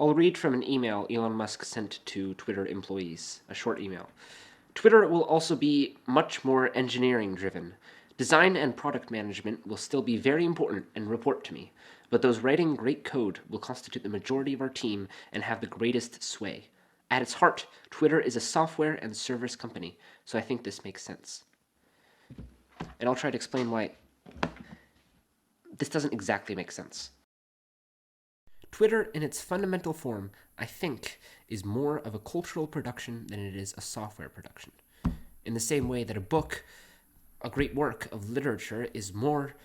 I'll read from an email Elon Musk sent to Twitter employees, a short email. Twitter will also be much more engineering driven. Design and product management will still be very important and report to me, but those writing great code will constitute the majority of our team and have the greatest sway. At its heart, Twitter is a software and service company, so I think this makes sense. And I'll try to explain why this doesn't exactly make sense. Twitter, in its fundamental form, I think, is more of a cultural production than it is a software production. In the same way that a book, a great work of literature, is more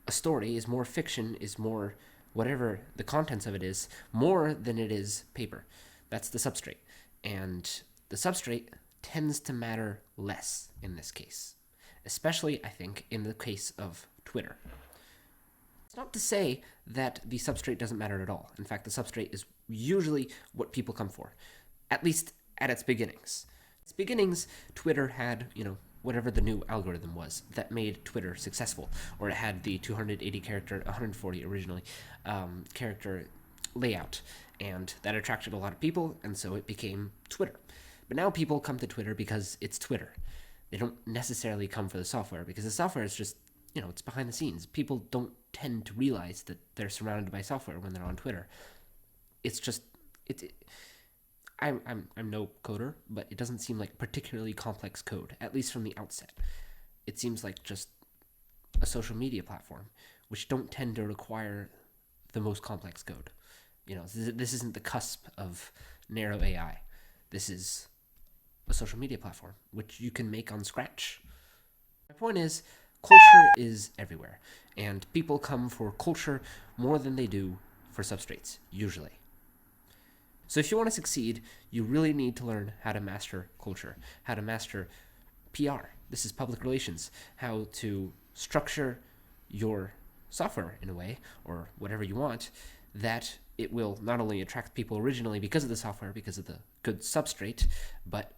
a story, is more fiction, is more whatever the contents of it is, more than it is paper. That's the substrate. And the substrate tends to matter less in this case, especially, I think, in the case of Twitter. It's not to say that the substrate doesn't matter at all. In fact, the substrate is usually what people come for, at least at its beginnings. Its beginnings, Twitter had, whatever the new algorithm was that made Twitter successful, or it had the 280 character, 140 originally, character layout, and that attracted a lot of people, and so it became Twitter. But now people come to Twitter because it's Twitter. They don't necessarily come for the software, because the software is just, it's behind the scenes. People don't tend to realize that they're surrounded by software when they're on Twitter. It's just, I'm no coder, but it doesn't seem like particularly complex code, at least from the outset. It seems like just a social media platform, which don't tend to require the most complex code. This isn't the cusp of narrow AI. This is a social media platform, which you can make on Scratch. My point is, culture is everywhere, and people come for culture more than they do for substrates, usually. So if you want to succeed, you really need to learn how to master culture, how to master PR. This is public relations, how to structure your software in a way, or whatever you want, that it will not only attract people originally because of the software, because of the good substrate, but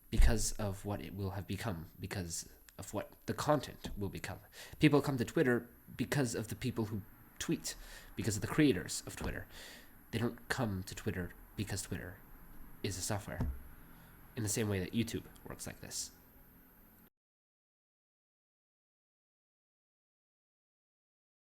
because of what it will have become, because of what the content will become. People come to Twitter because of the people who tweet, because of the creators of Twitter. They don't come to Twitter because Twitter is a software, in the same way that YouTube works like this.